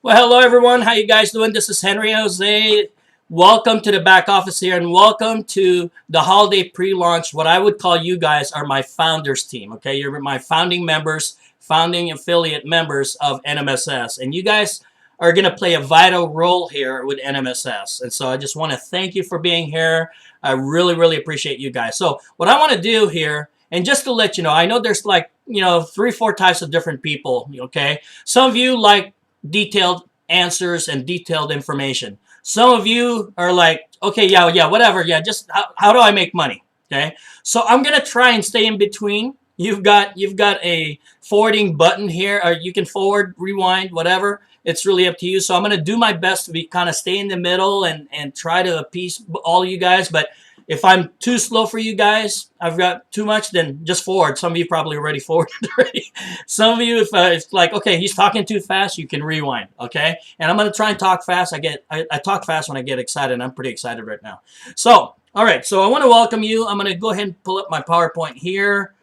Well, hello everyone. How you guys doing? This is Henry Jose. Welcome to the back office here, and welcome to the holiday pre-launch. What I would call you guys are my founders team. Okay, you're my founding members, founding affiliate members of NMSS, and you guys are going to play a vital role here with NMSS. And so I just want to thank you for being here. I really, really appreciate you guys. So what I want to do here, and just to let you know, I know there's like 3-4 types of different people. Okay, some of you like detailed answers and detailed information. Some of you are like, okay, yeah, whatever. Yeah, just how do I make money? Okay. So I'm going to try and stay in between. You've got a forwarding button here, or you can forward, rewind, whatever. It's really up to you. So I'm going to do my best to be kind of stay in the middle and try to appease all you guys. But if I'm too slow for you guys, I've got too much, then just forward. Some of you probably already forwarded already. Some of you, if it's like, okay, he's talking too fast, you can rewind, okay? And I'm going to try and talk fast. I talk fast when I get excited, and I'm pretty excited right now. So, all right, so I want to welcome you. I'm going to go ahead and pull up my PowerPoint here.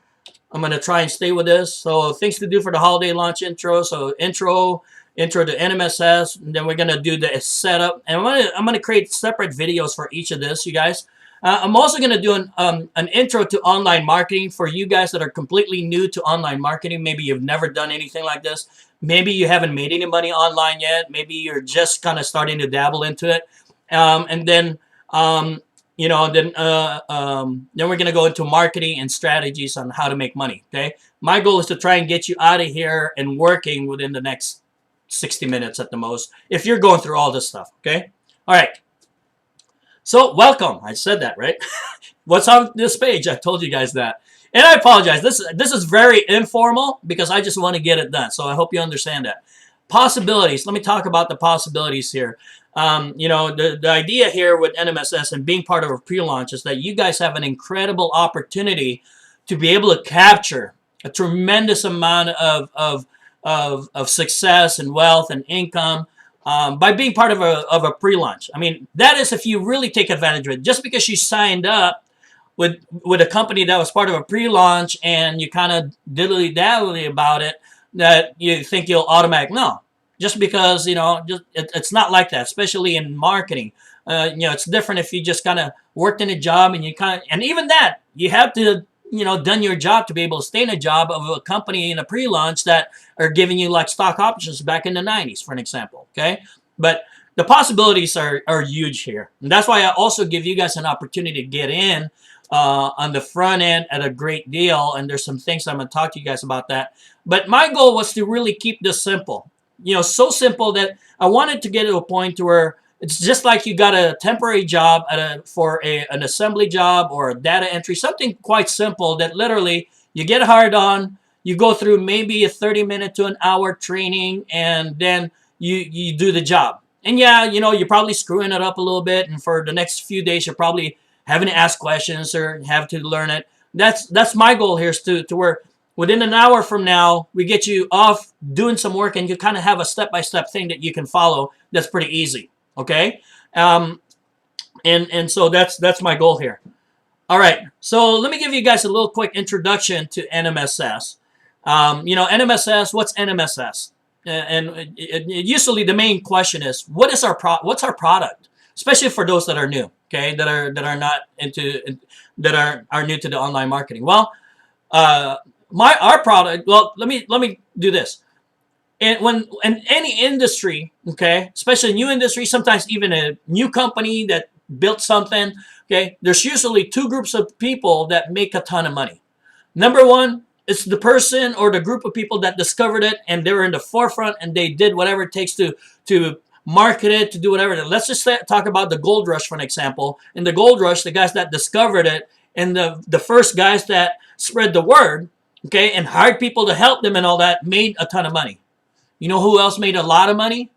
I'm going to try and stay with this. So things to do for the holiday launch intro. So intro to NMSS, and then we're going to do the setup. And I'm going to create separate videos for each of this, you guys. I'm also going to do an intro to online marketing for you guys that are completely new to online marketing. Maybe you've never done anything like this. Maybe you haven't made any money online yet. Maybe you're just kind of starting to dabble into it. And then, then we're going to go into marketing and strategies on how to make money. Okay. My goal is to try and get you out of here and working within the next 60 minutes at the most, if you're going through all this stuff. Okay. All right. So welcome. I said that, right? What's on this page? I told you guys that. And I apologize. This is very informal because I just want to get it done. So I hope you understand that. Possibilities. Let me talk about the possibilities here. The idea here with NMSS and being part of a pre-launch is that you guys have an incredible opportunity to be able to capture a tremendous amount of success and wealth and income by being part of a pre-launch. I mean, that is if you really take advantage of it. Just because you signed up with a company that was part of a pre-launch and you kind of diddly-daddly about it, that you think you'll automatic. No. Just because, it's not like that, especially in marketing. It's different if you just kind of worked in a job and even that, you have to done your job to be able to stay in a job of a company in a pre-launch that are giving you like stock options back in the 90s, for an example, okay? But the possibilities are huge here. And that's why I also give you guys an opportunity to get in on the front end at a great deal. And there's some things I'm going to talk to you guys about that. But my goal was to really keep this simple. So simple that I wanted to get to a point to where it's just like you got a temporary job for an assembly job or a data entry, something quite simple that literally you get hired on, you go through maybe a 30-minute to an hour training, and then you do the job. And yeah, you're probably screwing it up a little bit, and for the next few days, you're probably having to ask questions or have to learn it. That's my goal here, is to where within an hour from now, we get you off doing some work, and you kind of have a step-by-step thing that you can follow that's pretty easy. Okay, and so that's my goal here. All right, so let me give you guys a little quick introduction to NMSS. NMSS. What's NMSS? Usually the main question is, what's our product, especially for those that are new. Okay, that are not into that are new to the online marketing. Well, our product. Well, let me do this. And when in any industry, okay, especially a new industry, sometimes even a new company that built something, okay, there's usually two groups of people that make a ton of money. Number one, it's the person or the group of people that discovered it and they were in the forefront and they did whatever it takes to market it, to do whatever. Let's just talk about the gold rush, for an example. In the gold rush, the guys that discovered it and the first guys that spread the word, okay, and hired people to help them and all that, made a ton of money. You know who else made a lot of money?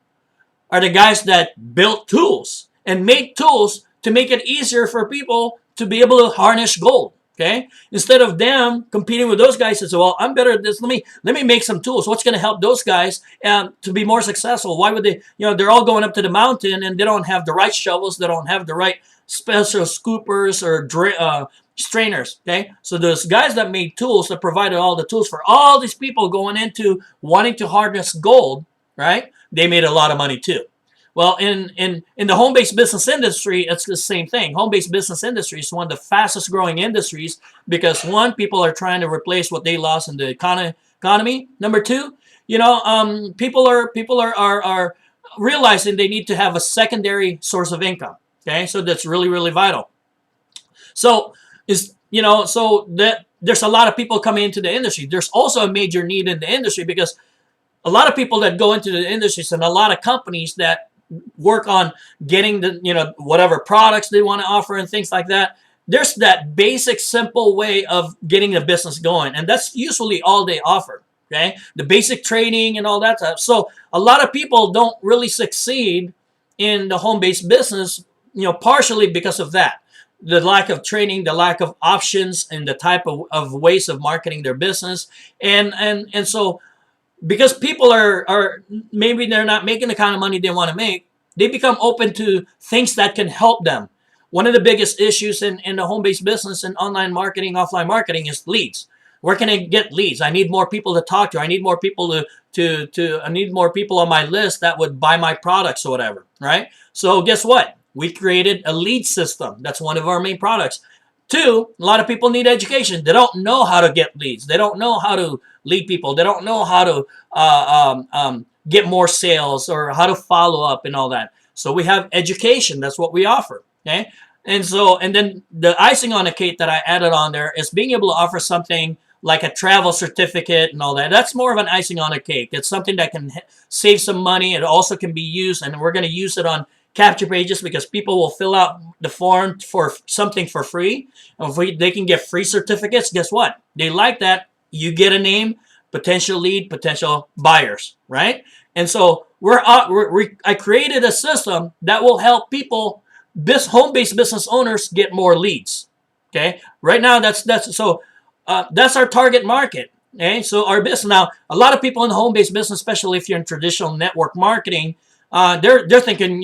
Are the guys that built tools and made tools to make it easier for people to be able to harness gold. Okay, instead of them competing with those guys, and say, "Well, I'm better at this. Let me make some tools. What's going to help those guys to be more successful? Why would they? They're all going up to the mountain and they don't have the right shovels. They don't have the right special scoopers or strainers. Okay, so those guys that made tools, that provided all the tools for all these people going into wanting to harness gold, right? They made a lot of money too. Well, in the home-based business industry, it's the same thing. Home-based business industry is one of the fastest growing industries because one, people are trying to replace what they lost in the economy. Number two, people are realizing they need to have a secondary source of income. Okay, so that's really, really vital. So so that there's a lot of people coming into the industry. There's also a major need in the industry because a lot of people that go into the industries and a lot of companies that work on getting the whatever products they want to offer and things like that. There's that basic simple way of getting the business going, and that's usually all they offer. Okay, the basic training and all that stuff. So a lot of people don't really succeed in the home-based business, partially because of that. The lack of training, the lack of options, and the type of ways of marketing their business. And so because people are maybe they're not making the kind of money they want to make, they become open to things that can help them. One of the biggest issues in the home-based business and online marketing, offline marketing is leads. Where can I get leads? I need more people to talk to. I need more people I need more people on my list that would buy my products or whatever, right? So guess what? We created a lead system. That's one of our main products. Two, a lot of people need education. They don't know how to get leads. They don't know how to lead people. They don't know how to get more sales or how to follow up and all that. So we have education. That's what we offer. Okay. And then the icing on the cake that I added on there is being able to offer something like a travel certificate and all that. That's more of an icing on the cake. It's something that can save some money. It also can be used, and we're going to use it on capture pages because people will fill out the form for something for free. And if they can get free certificates, guess what? They like that. You get a name, potential lead, potential buyers, right? And so I created a system that will help people, home-based business owners, get more leads. Okay, right now that's our target market. Okay, so our business now, a lot of people in the home-based business, especially if you're in traditional network marketing, they're thinking,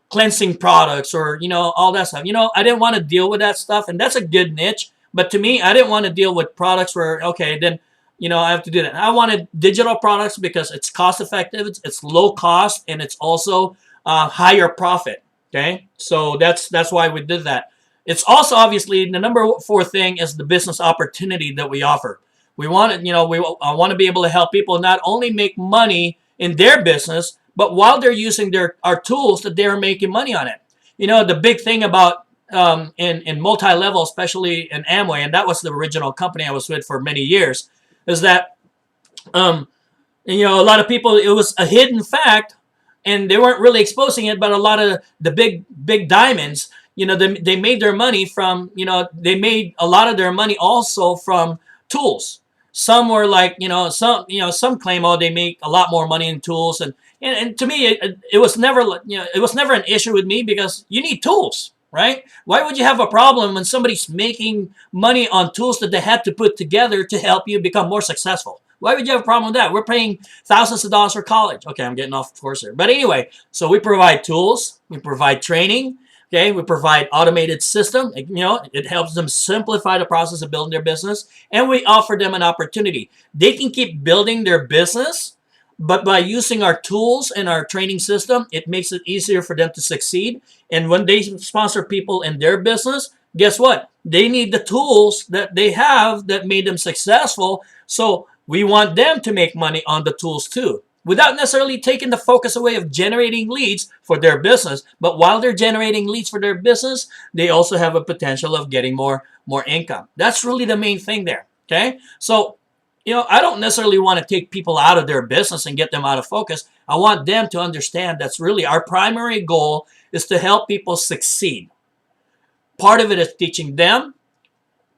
cleansing products or, all that stuff. I didn't want to deal with that stuff, and that's a good niche. But to me, I didn't want to deal with products where, okay, then, I have to do that. I wanted digital products because it's cost effective, it's low cost, and it's also higher profit. Okay, so that's why we did that. It's also obviously the number 4 thing is the business opportunity that we offer. We want to, I want to be able to help people not only make money in their business, but while they're using our tools, that they're making money on it. The big thing about in multi-level, especially in Amway, and that was the original company I was with for many years, is that a lot of people, it was a hidden fact, and they weren't really exposing it. But a lot of the big diamonds, they made their money from, they made a lot of their money also from tools. Some were like, some claim, oh, they make a lot more money in tools, and to me, it was never, it was never an issue with me because you need tools, right? Why would you have a problem when somebody's making money on tools that they had to put together to help you become more successful? Why would you have a problem with that? We're paying thousands of dollars for college. Okay, I'm getting off course here. But anyway, so we provide tools, we provide training, okay, we provide automated system. It helps them simplify the process of building their business, and we offer them an opportunity. They can keep building their business, but by using our tools and our training system, it makes it easier for them to succeed. And when they sponsor people in their business, guess what? They need the tools that they have that made them successful. So we want them to make money on the tools too, without necessarily taking the focus away of generating leads for their business. But while they're generating leads for their business, they also have a potential of getting more income. That's really the main thing there. Okay. So, I don't necessarily want to take people out of their business and get them out of focus. I want them to understand that's really our primary goal, is to help people succeed. Part of it is teaching them,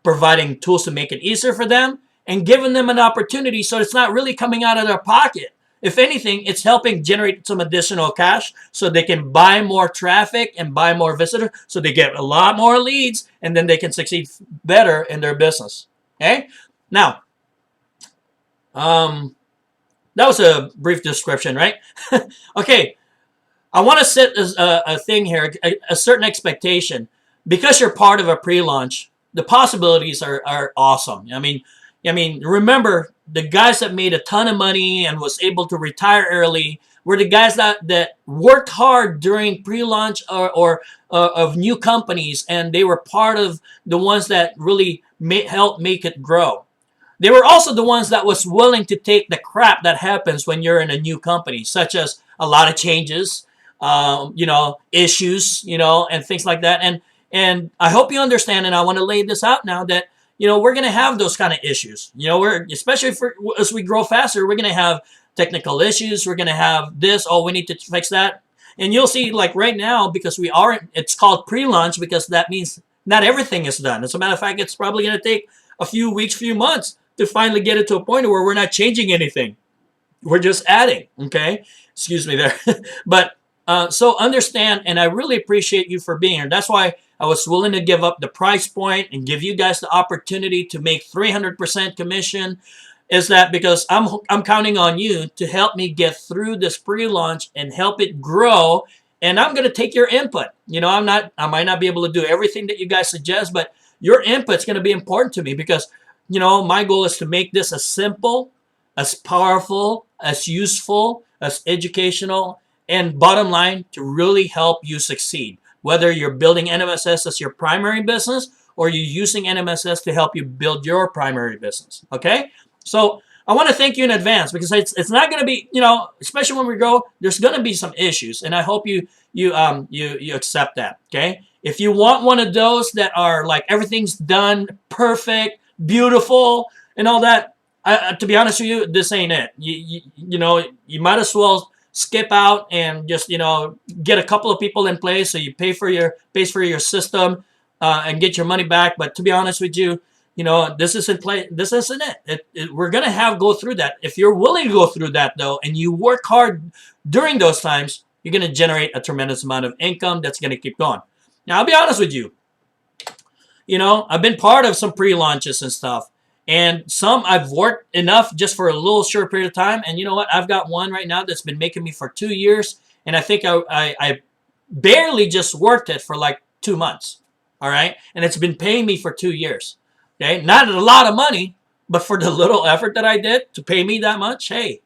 providing tools to make it easier for them, and giving them an opportunity so it's not really coming out of their pocket. If anything, it's helping generate some additional cash so they can buy more traffic and buy more visitors, so they get a lot more leads, and then they can succeed better in their business. Okay? Now, that was a brief description, right? Okay, I want to set a thing here, a certain expectation. Because you're part of a pre-launch, the possibilities are awesome. I mean, I mean, remember, the guys that made a ton of money and was able to retire early were the guys that worked hard during pre-launch or of new companies, and they were part of the ones that really helped make it grow. They were also the ones that was willing to take the crap that happens when you're in a new company, such as a lot of changes, issues, and things like that. And I hope you understand, and I want to lay this out now that we're going to have those kind of issues. We're especially as we grow faster, we're going to have technical issues. We're going to have this. Oh, we need to fix that. And you'll see, like right now, because it's called pre-launch because that means not everything is done. As a matter of fact, it's probably going to take a few weeks, few months to finally get it to a point where we're not changing anything. We're just adding, okay? Excuse me there. But so understand, and I really appreciate you for being here. That's why I was willing to give up the price point and give you guys the opportunity to make 300% commission. Is that because I'm counting on you to help me get through this pre-launch and help it grow. And I'm going to take your input. I might not be able to do everything that you guys suggest, but your input's going to be important to me because my goal is to make this as simple, as powerful, as useful, as educational, and bottom line, to really help you succeed. Whether you're building NMSS as your primary business or you're using NMSS to help you build your primary business. Okay? So I want to thank you in advance because it's not going to be, especially when we grow, there's going to be some issues, and I hope you accept that. Okay? If you want one of those that are like everything's done perfect, beautiful, and all that, to be honest with you, this ain't it. You might as well skip out and just get a couple of people in place so you pay for your system and get your money back. But to be honest with you, this isn't play. This isn't it. We're gonna go through that. If you're willing to go through that though, and you work hard during those times, you're gonna generate a tremendous amount of income that's gonna keep going. Now, I'll be honest with you. I've been part of some pre-launches and stuff, and some I've worked enough just for a little short period of time. And you know what? I've got one right now that's been making me for 2 years, and I think I barely just worked it for like 2 months. All right, and it's been paying me for 2 years. Okay, not a lot of money, but for the little effort that I did to pay me that much, hey,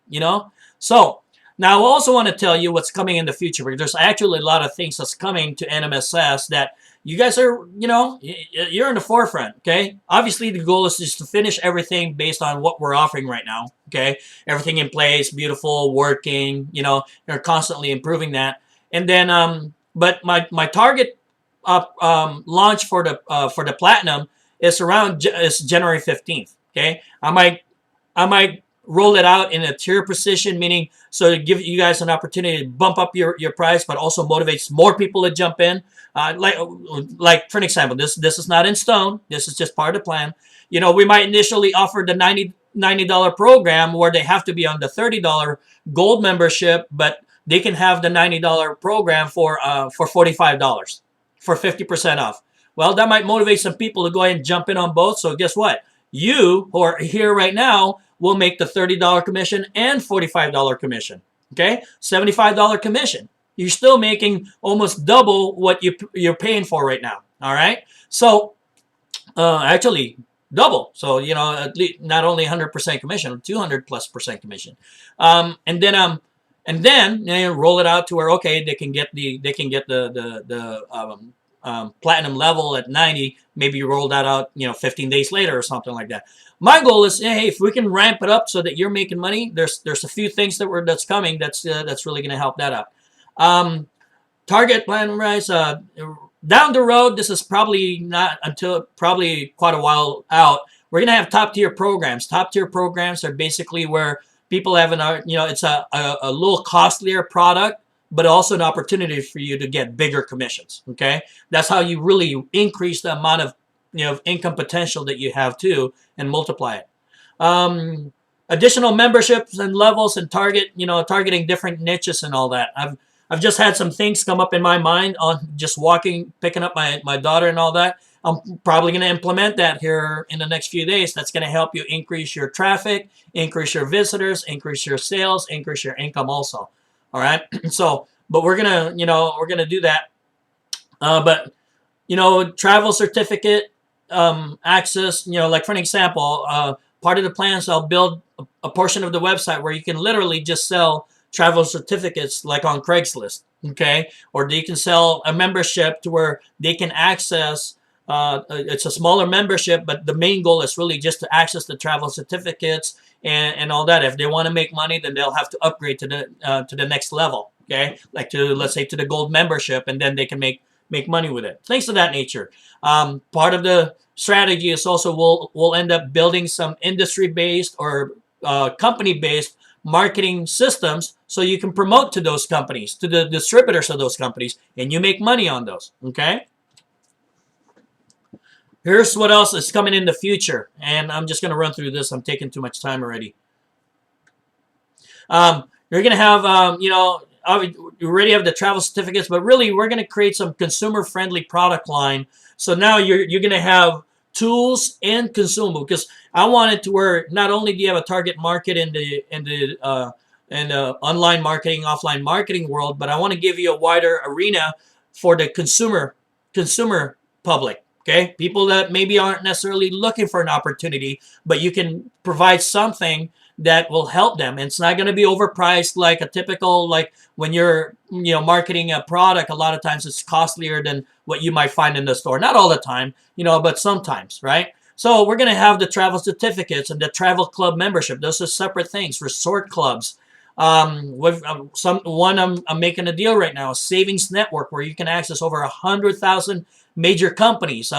So now I also want to tell you what's coming in the future, because there's actually a lot of things that's coming to NMSS that you guys are, you're in the forefront, okay? Obviously, the goal is just to finish everything based on what we're offering right now, okay? Everything in place, beautiful, working, you're constantly improving that. And then, but my target launch for the Platinum is January 15th, okay? I might roll it out in a tier position, meaning so to give you guys an opportunity to bump up your price, but also motivates more people to jump in. Like for an example, this is not in stone. This is just part of the plan. We might initially offer the $90 program where they have to be on the $30 gold membership, but they can have the $90 program for $45 for 50% off. Well, that might motivate some people to go ahead and jump in on both. So guess what? You who are here right now will make the $30 commission and $45 commission. Okay? $75 commission. You're still making almost double what you're paying for right now. All right? So, actually, double. So, at least not only 100% commission, 200+% commission. And then roll it out to where, okay, they can get the platinum level at 90, maybe you roll that out, 15 days later or something like that. My goal is, hey, if we can ramp it up so that you're making money, there's a few things that's coming that's really going to help that out. Target plan rise down the road. This is probably not until probably quite a while out. We're going to have top tier programs. Top tier programs are basically where people have it's a little costlier product, but also an opportunity for you to get bigger commissions. Okay, that's how you really increase the amount of income potential that you have too, and multiply it. Additional memberships and levels and targeting different niches and all that. I've just had some things come up in my mind on just picking up my daughter and all that. I'm probably going to implement that here in the next few days. That's going to help you increase your traffic, increase your visitors, increase your sales, increase your income also. All right. So, but we're gonna do that. But travel certificate access. Like for an example, part of the plans, I'll build a portion of the website where you can literally just sell travel certificates like on Craigslist, okay? Or you can sell a membership to where they can access, it's a smaller membership, but the main goal is really just to access the travel certificates and all that. If they want to make money, then they'll have to upgrade to the next level, okay? Like to, let's say, to the gold membership, and then they can make money with it. Things of that nature. Part of the strategy is also we'll end up building some industry-based or company-based marketing systems so you can promote to those companies, to the distributors of those companies, and you make money on those, okay? Here's what else is coming in the future, and I'm just going to run through this. I'm taking too much time already. You're going to have, you know, you already have the travel certificates, but really we're going to create some consumer-friendly product line. So now you're going to have tools and consumable, because I want it to where not only do you have a target market in the online marketing, offline marketing world, but I want to give you a wider arena for the consumer public. Okay, people that maybe aren't necessarily looking for an opportunity, but you can provide something that will help them. And it's not going to be overpriced like a typical, like when you're, you know, marketing a product, a lot of times it's costlier than what you might find in the store. Not all the time, you know, but sometimes, right? So we're going to have the travel certificates and the travel club membership. Those are separate things. Resort clubs. I'm making a deal right now, a savings network where you can access over 100,000 major companies.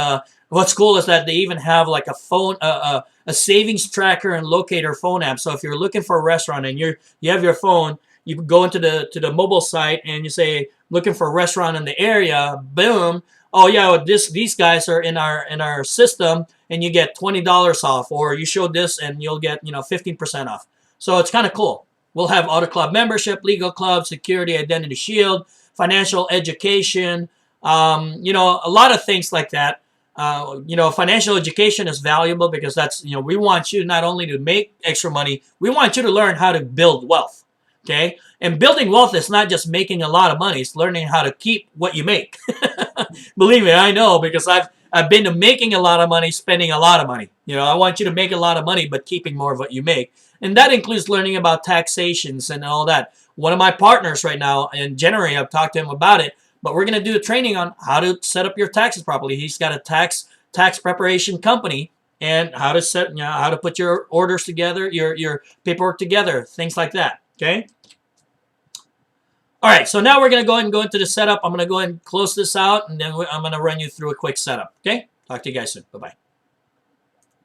What's cool is that they even have like a phone, a savings tracker and locator phone app. So if you're looking for a restaurant and you have your phone, you can go into the mobile site and you say looking for a restaurant in the area. Boom! Oh yeah, these guys are in our system, and you get $20 off. Or you show this and you'll get 15% off. So it's kind of cool. We'll have auto club membership, legal club, security, identity shield, financial education. You know, a lot of things like that. You know, financial education is valuable because that's, you know, we want you not only to make extra money, we want you to learn how to build wealth. Okay. And building wealth is not just making a lot of money. It's learning how to keep what you make. Believe me, I know, because I've been to making a lot of money, spending a lot of money. You know, I want you to make a lot of money, but keeping more of what you make. And that includes learning about taxations and all that. One of my partners right now in January, I've talked to him about it, but we're going to do a training on how to set up your taxes properly. He's got a tax preparation company, and how to set, you know, how to put your orders together, your paperwork together, things like that. Okay. All right. So now we're going to go ahead and go into the setup. I'm going to go ahead and close this out, and then I'm going to run you through a quick setup. Okay. Talk to you guys soon. Bye-bye.